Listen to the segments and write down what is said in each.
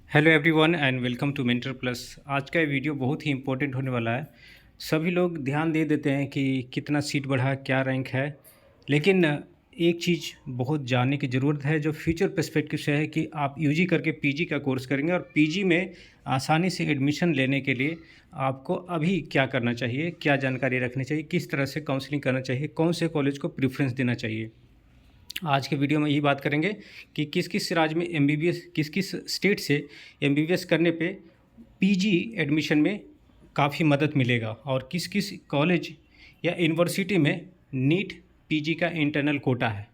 Hello everyone and welcome to Mentor Plus. आज का ये वीडियो बहुत ही इंपॉर्टेंट होने वाला है। सभी लोग ध्यान दे देते हैं कि कितना सीट बढ़ा, क्या रैंक है, लेकिन एक चीज़ बहुत जानने की ज़रूरत है जो फ्यूचर पर्सपेक्टिव से है कि आप यूजी करके पीजी का कोर्स करेंगे और पीजी में आसानी से एडमिशन लेने के लिए आपको अभी क्या करना चाहिए, क्या जानकारी रखनी चाहिए, किस तरह से काउंसलिंग करना चाहिए, कौन से कॉलेज को प्रेफरेंस देना चाहिए। आज के वीडियो में यही बात करेंगे कि किस किस राज्य में एमबीबीएस, किस किस स्टेट से एमबीबीएस करने पे पीजी एडमिशन में काफ़ी मदद मिलेगा और किस किस कॉलेज या यूनिवर्सिटी में नीट पीजी का इंटरनल कोटा है।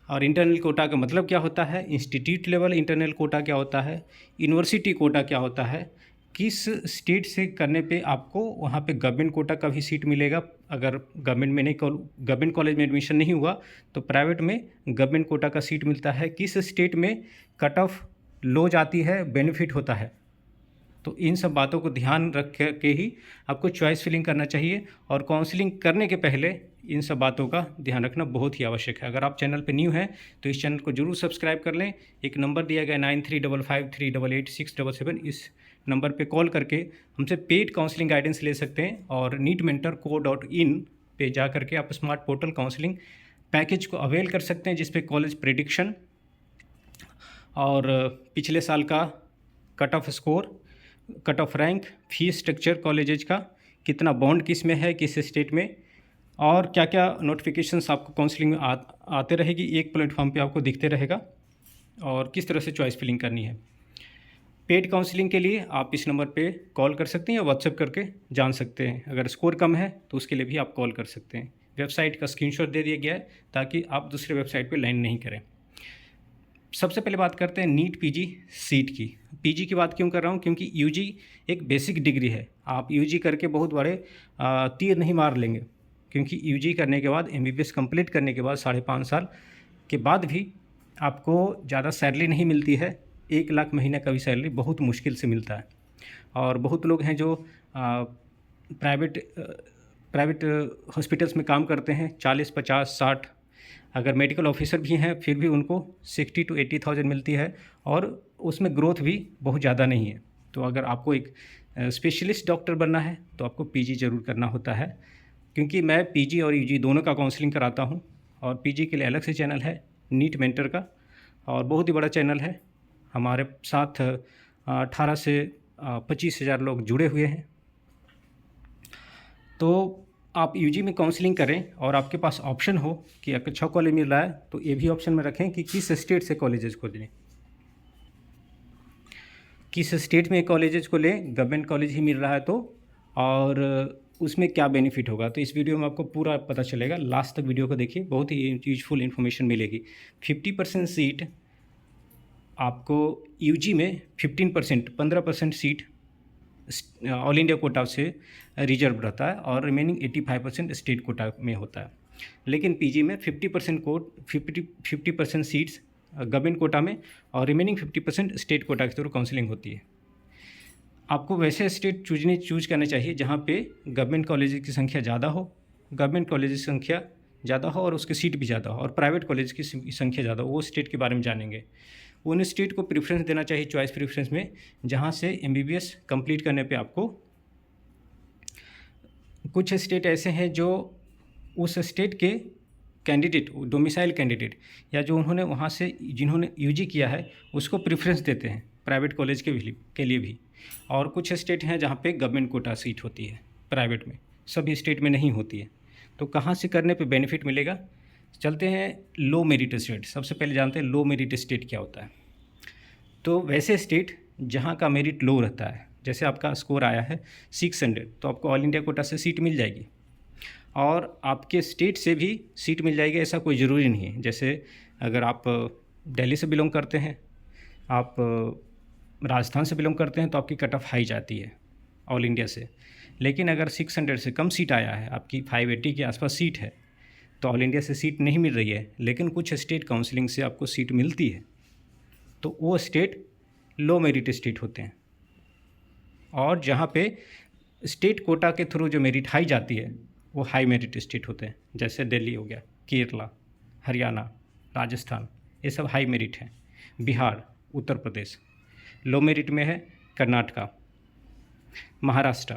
और इंटरनल कोटा का मतलब क्या होता है, इंस्टीट्यूट लेवल इंटरनल कोटा क्या होता है, यूनिवर्सिटी कोटा क्या होता है, किस स्टेट से करने पे आपको वहाँ पे गवर्नमेंट कोटा का भी सीट मिलेगा। अगर गवर्नमेंट में नहीं, गवर्नमेंट कॉलेज में एडमिशन नहीं हुआ तो प्राइवेट में गवर्नमेंट कोटा का सीट मिलता है। किस स्टेट में कट ऑफ लो जाती है, बेनिफिट होता है। तो इन सब बातों को ध्यान रख के ही आपको चॉइस फिलिंग करना चाहिए और काउंसलिंग करने के पहले इन सब बातों का ध्यान रखना बहुत ही आवश्यक है। अगर आप चैनल पर न्यू हैं तो इस चैनल को जरूर सब्सक्राइब कर लें। एक नंबर दिया गया 9355388677, इस नंबर पे कॉल करके हमसे पेड काउंसलिंग गाइडेंस ले सकते हैं और neetmentorco.in पे जा करके आप स्मार्ट पोर्टल काउंसलिंग पैकेज को अवेल कर सकते हैं, जिसपे कॉलेज प्रेडिक्शन और पिछले साल का cut off score, cut off rank, fees structure colleges का, कितना बॉन्ड किस में है, किस स्टेट में, और क्या क्या नोटिफिकेशंस आपको काउंसलिंग में आते रहेगी, एक प्लेटफॉर्म पे आपको दिखते रहेगा, और किस तरह से चॉइस फिलिंग करनी है। पेड काउंसलिंग के लिए आप इस नंबर पे कॉल कर सकते हैं या व्हाट्सएप करके जान सकते हैं। अगर स्कोर कम है तो उसके लिए भी आप कॉल कर सकते हैं। वेबसाइट का स्क्रीनशॉट दे दिया गया है ताकि आप दूसरे वेबसाइट पे लाइन नहीं करें। सबसे पहले बात करते हैं नीट पीजी सीट की। पीजी की बात क्यों कर रहा हूँ, क्योंकि यूजी एक बेसिक डिग्री है। आप यूजी करके बहुत बड़े तीर नहीं मार लेंगे, क्योंकि यूजी करने के बाद एमबीबीएस कंप्लीट करने के बाद 5.5 साल के बाद भी आपको ज़्यादा सैलरी नहीं मिलती है। 1 लाख महीने का भी सैलरी बहुत मुश्किल से मिलता है। और बहुत लोग हैं जो प्राइवेट हॉस्पिटल्स में काम करते हैं, 40, 50, 60, अगर मेडिकल ऑफिसर भी हैं फिर भी उनको 60 to 80,000 मिलती है और उसमें ग्रोथ भी बहुत ज़्यादा नहीं है। तो अगर आपको एक स्पेशलिस्ट डॉक्टर बनना है तो आपको पीजी ज़रूर करना होता है। क्योंकि मैं पीजी और यूजी दोनों का काउंसलिंग कराता हूँ और पीजी के लिए अलग से चैनल है नीट मेंटर का, और बहुत ही बड़ा चैनल है। हमारे साथ 18 से 25,000 लोग जुड़े हुए हैं। तो आप यूजी में काउंसलिंग करें और आपके पास ऑप्शन हो कि अगर अच्छा कॉलेज मिल रहा है तो ये भी ऑप्शन में रखें कि किस स्टेट से कॉलेजेस को लें, किस स्टेट में कॉलेजेस को लें। गवर्नमेंट कॉलेज ही मिल रहा है तो, और उसमें क्या बेनिफिट होगा, तो इस वीडियो में आपको पूरा पता चलेगा। लास्ट तक वीडियो को देखिए, बहुत ही यूजफुल इन्फॉर्मेशन मिलेगी। 50% सीट आपको यूजी में, 15% सीट ऑल इंडिया कोटा से रिजर्व रहता है और रिमेनिंग 85% स्टेट कोटा में होता है। लेकिन पीजी में 50% सीट्स गवर्नमेंट कोटा में और रिमेनिंग 50% स्टेट कोटा के थ्रू काउंसलिंग होती है। आपको वैसे स्टेट चूज करने चाहिए जहाँ पे गवर्नमेंट कॉलेज की संख्या ज़्यादा हो, गवर्नमेंट कॉलेज की संख्या ज़्यादा हो और उसकी सीट भी ज़्यादा हो, और प्राइवेट कॉलेज की संख्या ज़्यादा हो। वो स्टेट के बारे में जानेंगे। उन स्टेट को प्रेफरेंस देना चाहिए चॉइस प्रेफरेंस में जहाँ से एमबीबीएस कंप्लीट करने पे आपको, कुछ स्टेट ऐसे हैं जो उस स्टेट के कैंडिडेट, डोमिसाइल कैंडिडेट या जो उन्होंने वहाँ से जिन्होंने यूजी किया है उसको प्रेफरेंस देते हैं प्राइवेट कॉलेज के लिए भी। और कुछ स्टेट हैं जहाँ पे गवर्नमेंट कोटा सीट होती है प्राइवेट में, सभी स्टेट में नहीं होती है। तो कहाँ से करने पे बेनिफिट मिलेगा, चलते हैं लो मेरिट स्टेट। सबसे पहले जानते हैं लो मेरिट स्टेट क्या होता है। तो वैसे स्टेट जहाँ का मेरिट लो रहता है, जैसे आपका स्कोर आया है 600 तो आपको ऑल इंडिया कोटा से सीट मिल जाएगी और आपके स्टेट से भी सीट मिल जाएगी, ऐसा कोई ज़रूरी नहीं है। जैसे अगर आप दिल्ली से बिलोंग करते हैं, आप राजस्थान से बिलोंग करते हैं तो आपकी कट ऑफ हाई जाती है ऑल इंडिया से। लेकिन अगर 600 से कम सीट आया है, आपकी 580 के आसपास सीट है, तो ऑल इंडिया से सीट नहीं मिल रही है, लेकिन कुछ स्टेट काउंसलिंग से आपको सीट मिलती है, तो वो स्टेट लो मेरिट स्टेट होते हैं। और जहाँ पे स्टेट कोटा के थ्रू जो मेरिट हाई जाती है वो हाई मेरिट स्टेट होते हैं, जैसे दिल्ली हो गया, केरला, हरियाणा, राजस्थान, ये सब हाई मेरिट हैं। बिहार, उत्तर प्रदेश, लो मेरिट में है कर्नाटका, महाराष्ट्र,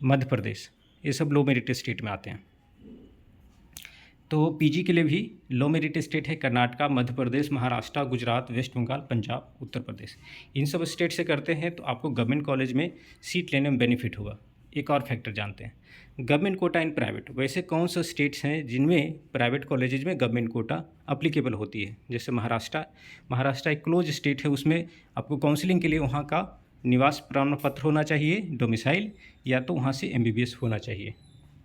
मध्य प्रदेश, ये सब लो मेरिट स्टेट में आते हैं। तो पीजी के लिए भी लो मेरिट स्टेट है कर्नाटका, मध्य प्रदेश, महाराष्ट्र, गुजरात, वेस्ट बंगाल, पंजाब, उत्तर प्रदेश। इन सब स्टेट से करते हैं तो आपको गवर्नमेंट कॉलेज में सीट लेने में बेनिफिट होगा। एक और फैक्टर जानते हैं, गवर्नमेंट कोटा इन प्राइवेट। वैसे कौन से स्टेट्स हैं जिनमें प्राइवेट कॉलेजेज में गवर्नमेंट कोटा अप्लीकेबल होती है? जैसे महाराष्ट्र एक क्लोज स्टेट है, उसमें आपको काउंसलिंग के लिए वहाँ का निवास प्रमाण पत्र होना चाहिए, डोमिसाइल, या तो वहाँ से MBBS होना चाहिए,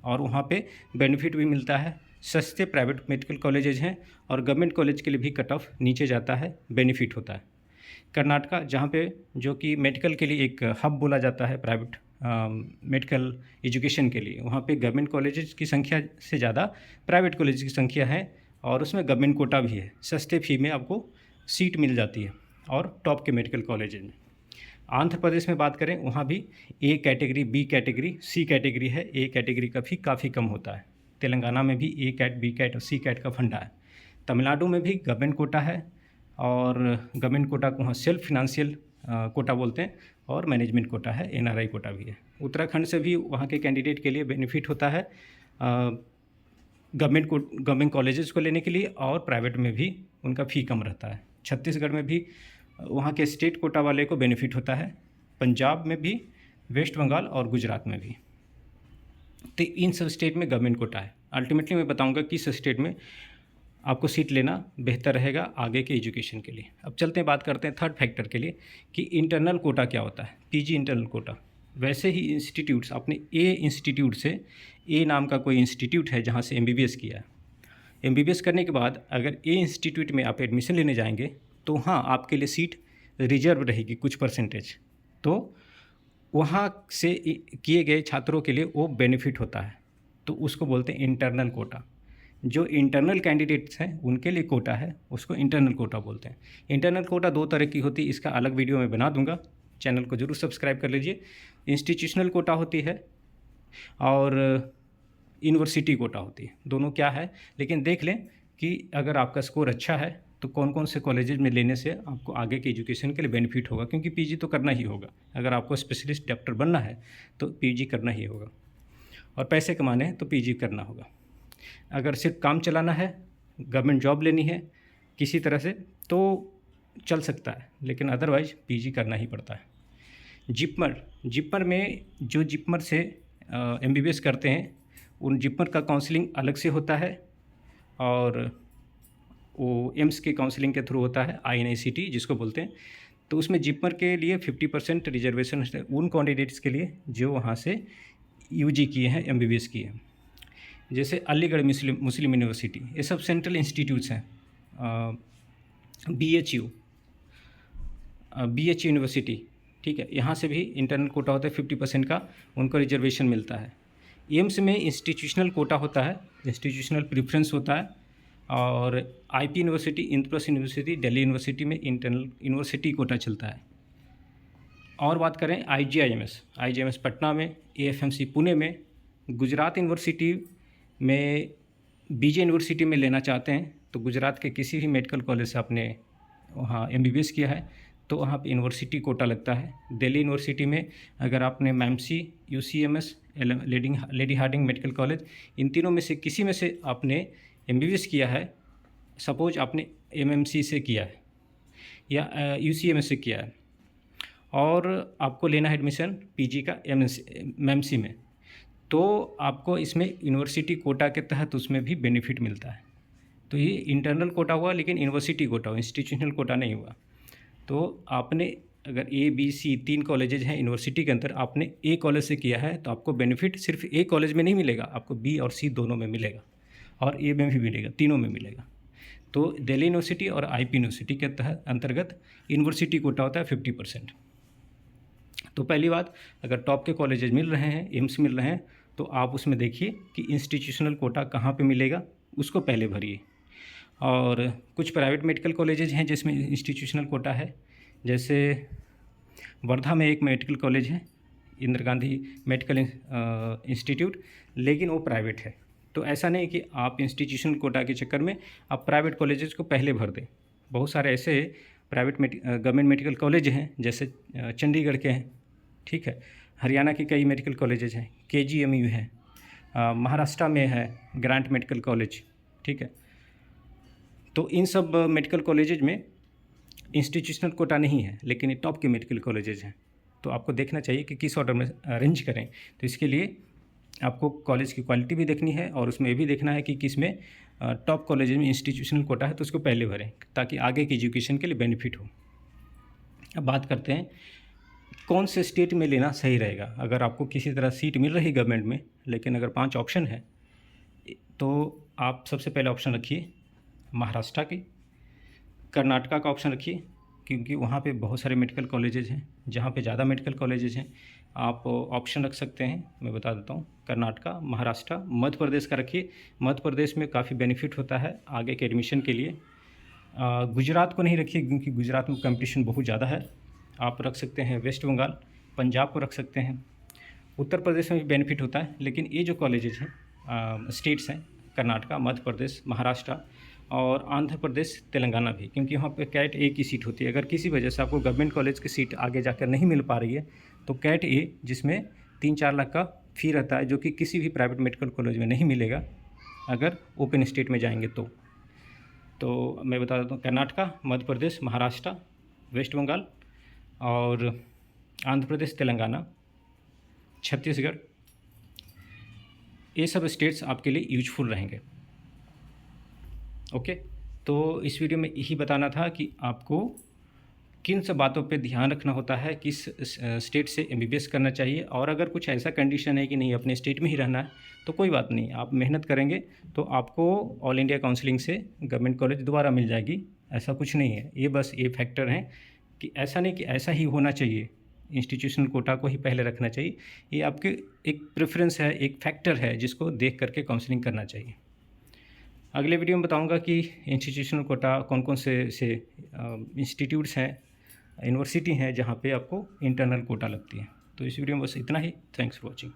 और वहाँ पे बेनिफिट भी मिलता है। सस्ते प्राइवेट मेडिकल कॉलेजेज हैं और गवर्नमेंट कॉलेज के लिए भी कट ऑफ नीचे जाता है, बेनिफिट होता है। कर्नाटका जहाँ पे जो कि मेडिकल के लिए एक हब बोला जाता है प्राइवेट मेडिकल एजुकेशन के लिए, वहाँ पे गवर्नमेंट कॉलेजेस की संख्या से ज़्यादा प्राइवेट कॉलेज की संख्या है, और उसमें गवर्नमेंट कोटा भी है। सस्ते फी में आपको सीट मिल जाती है और टॉप के मेडिकल कॉलेजेज में। आंध्र प्रदेश में बात करें, वहाँ भी A category, B category, C category है। A कैटेगरी का फी काफ़ी कम होता है। तेलंगाना में भी A कैट, B कैट और C कैट का फंडा है। तमिलनाडु में भी गवर्नमेंट कोटा है, और गवर्नमेंट कोटा को वहाँ सेल्फ फिनेंशियल कोटा बोलते हैं, और मैनेजमेंट कोटा है, NRI कोटा भी है। उत्तराखंड से भी वहाँ के कैंडिडेट के लिए बेनिफिट होता है गवर्नमेंट कॉलेजेस को लेने के लिए, और प्राइवेट में भी उनका फ़ी कम रहता है। छत्तीसगढ़ में भी वहाँ के स्टेट कोटा वाले को बेनिफिट होता है, पंजाब में भी, वेस्ट बंगाल और गुजरात में भी। तो इन सब स्टेट में गवर्नमेंट कोटा है। अल्टीमेटली मैं बताऊंगा किस स्टेट में आपको सीट लेना बेहतर रहेगा आगे के एजुकेशन के लिए। अब चलते हैं, बात करते हैं थर्ड फैक्टर के लिए कि इंटरनल कोटा क्या होता है। पीजी इंटरनल कोटा, वैसे ही इंस्टीट्यूट्स, आपने ए इंस्टीट्यूट से, ए नाम का कोई इंस्टीट्यूट है जहाँ से MBBS किया है, MBBS करने के बाद अगर ए इंस्टीट्यूट में आप एडमिशन लेने जाएंगे तो हाँ आपके लिए सीट रिजर्व रहेगी कुछ परसेंटेज, तो वहाँ से किए गए छात्रों के लिए वो बेनिफिट होता है, तो उसको बोलते हैं इंटरनल कोटा। जो इंटरनल कैंडिडेट्स हैं उनके लिए कोटा है, उसको इंटरनल कोटा बोलते हैं। इंटरनल कोटा दो तरह की होती है, इसका अलग वीडियो मैं बना दूंगा, चैनल को जरूर सब्सक्राइब कर लीजिए। इंस्टीट्यूशनल कोटा होती है और यूनिवर्सिटी कोटा होती है, दोनों क्या है, लेकिन देख लें कि अगर आपका स्कोर अच्छा है तो कौन कौन से कॉलेजेज में लेने से आपको आगे के एजुकेशन के लिए बेनिफिट होगा, क्योंकि पीजी तो करना ही होगा। अगर आपको स्पेशलिस्ट डॉक्टर बनना है तो पीजी करना ही होगा, और पैसे कमाने हैं तो पीजी करना होगा। अगर सिर्फ काम चलाना है, गवर्नमेंट जॉब लेनी है किसी तरह से, तो चल सकता है, लेकिन अदरवाइज पीजी करना ही पड़ता है। जिपमर में जो जिपमर से MBBS करते हैं, उन जिपमर का काउंसलिंग अलग से होता है, और वो एम्स के काउंसलिंग के थ्रू होता है, INICT जिसको बोलते हैं। तो उसमें जिपमर के लिए 50% रिजर्वेशन है उन कैंडिडेट्स के लिए जो वहाँ से UG किए हैं, MBBS किए हैं। जैसे अलीगढ़ मुस्लिम यूनिवर्सिटी, ये सब सेंट्रल इंस्टीट्यूट्स हैं। BHU यूनिवर्सिटी, ठीक है, यहाँ से भी इंटरनल कोटा होता है 50% का, उनको रिजर्वेशन मिलता है। एम्स में इंस्टीट्यूशनल कोटा होता है, इंस्टीट्यूशनल प्रेफरेंस होता है, और IP university, Indraprastha university, Delhi university में इंटरनल यूनिवर्सिटी कोटा चलता है। और बात करें IGIMS पटना में, AFMC पुणे में, गुजरात यूनिवर्सिटी में, BJ यूनिवर्सिटी में लेना चाहते हैं तो गुजरात के किसी भी मेडिकल कॉलेज से आपने वहाँ MBBS किया है तो वहाँ पे यूनिवर्सिटी कोटा लगता है। दिल्ली यूनिवर्सिटी में अगर आपने MAMC, UCMS, Lady Hardinge Medical College, इन तीनों में से किसी में से आपने MBBS किया है, सपोज आपने MMC से किया है या UCMS से किया है, और आपको लेना है एडमिशन PG का MMC में, तो आपको इसमें यूनिवर्सिटी कोटा के तहत उसमें भी बेनिफिट मिलता है। तो ये इंटरनल कोटा हुआ, लेकिन यूनिवर्सिटी कोटा हुआ, इंस्टीट्यूशनल कोटा नहीं हुआ। तो आपने अगर A, B, C 3 कॉलेजेज हैं यूनिवर्सिटी के अंदर, आपने A कॉलेज से किया है तो आपको बेनिफिट सिर्फ A कॉलेज में नहीं मिलेगा, आपको B और C दोनों में मिलेगा, और A में भी मिलेगा, तीनों में मिलेगा। तो दिल्ली यूनिवर्सिटी और IP यूनिवर्सिटी के तहत अंतर्गत यूनिवर्सिटी कोटा होता है 50%। तो पहली बात, अगर टॉप के कॉलेजेज मिल रहे हैं, एम्स मिल रहे हैं, तो आप उसमें देखिए कि इंस्टीट्यूशनल कोटा कहाँ पे मिलेगा, उसको पहले भरिए। और कुछ प्राइवेट मेडिकल कॉलेजेज हैं जिसमें इंस्टीट्यूशनल कोटा है, जैसे वर्धा में एक मेडिकल कॉलेज है, इंदिरा गांधी मेडिकल इंस्टीट्यूट, लेकिन वो प्राइवेट है। तो ऐसा नहीं कि आप इंस्टीट्यूशनल कोटा के चक्कर में आप प्राइवेट कॉलेजेस को पहले भर दें। बहुत सारे ऐसे गवर्नमेंट मेडिकल कॉलेज हैं, जैसे चंडीगढ़ के हैं, ठीक है। हरियाणा के कई मेडिकल कॉलेजेज हैं, KGMU है, महाराष्ट्र में है ग्रांट मेडिकल कॉलेज, ठीक है। तो इन सब मेडिकल कॉलेजेज में इंस्टीट्यूशनल कोटा नहीं है, लेकिन ये टॉप के मेडिकल कॉलेजेज हैं। तो आपको देखना चाहिए कि किस ऑर्डर में अरेंज करें। तो इसके लिए आपको कॉलेज की क्वालिटी भी देखनी है और उसमें ये भी देखना है कि किस में टॉप कॉलेज में इंस्टीट्यूशनल कोटा है, तो उसको पहले भरें ताकि आगे की एजुकेशन के लिए बेनिफिट हो। अब बात करते हैं कौन से स्टेट में लेना सही रहेगा। अगर आपको किसी तरह सीट मिल रही गवर्नमेंट में, लेकिन अगर 5 ऑप्शन है, तो आप सबसे पहले ऑप्शन रखिए महाराष्ट्र की, कर्नाटका का ऑप्शन रखिए, क्योंकि वहाँ पे बहुत सारे मेडिकल कॉलेजेज हैं, जहाँ पे ज़्यादा मेडिकल कॉलेजेज हैं। आप ऑप्शन रख सकते हैं, मैं बता देता हूँ, कर्नाटका, महाराष्ट्र, मध्य प्रदेश का रखिए। मध्य प्रदेश में काफ़ी बेनिफिट होता है आगे के एडमिशन के लिए। गुजरात को नहीं रखिए, क्योंकि गुजरात में कंपटीशन बहुत ज़्यादा है। आप रख सकते हैं वेस्ट बंगाल, पंजाब को रख सकते हैं। उत्तर प्रदेश में भी बेनिफिट होता है, लेकिन ये जो कॉलेजेज हैं, स्टेट्स हैं, कर्नाटका, मध्य प्रदेश, महाराष्ट्र और आंध्र प्रदेश, तेलंगाना भी, क्योंकि वहाँ पे कैट ए की सीट होती है। अगर किसी वजह से आपको गवर्नमेंट कॉलेज की सीट आगे जाकर नहीं मिल पा रही है, तो कैट ए, जिसमें 3-4 लाख का फ़ी रहता है, जो कि किसी भी प्राइवेट मेडिकल कॉलेज में नहीं मिलेगा अगर ओपन स्टेट में जाएंगे तो मैं बता देता हूँ, कर्नाटका, मध्य प्रदेश, महाराष्ट्र, वेस्ट बंगाल और आंध्र प्रदेश, तेलंगाना, छत्तीसगढ़, ये सब स्टेट्स आपके लिए यूजफुल रहेंगे। ओके, तो इस वीडियो में यही बताना था कि आपको किन सब बातों पे ध्यान रखना होता है, किस स्टेट से MBBS करना चाहिए। और अगर कुछ ऐसा कंडीशन है कि नहीं अपने स्टेट में ही रहना है, तो कोई बात नहीं, आप मेहनत करेंगे तो आपको ऑल इंडिया काउंसलिंग से गवर्नमेंट कॉलेज दोबारा मिल जाएगी। ऐसा कुछ नहीं है, ये बस ये फैक्टर हैं कि ऐसा नहीं कि ऐसा ही होना चाहिए, इंस्टीट्यूशनल कोटा को ही पहले रखना चाहिए। ये आपके एक प्रेफरेंस है, एक फैक्टर है, जिसको देख करके काउंसलिंग करना चाहिए। अगले वीडियो में बताऊंगा कि इंस्टीट्यूशनल कोटा कौन कौन से इंस्टीट्यूट्स हैं, यूनिवर्सिटी हैं, जहाँ पे आपको इंटरनल कोटा लगती है। तो इस वीडियो में बस इतना ही। Thanks for watching.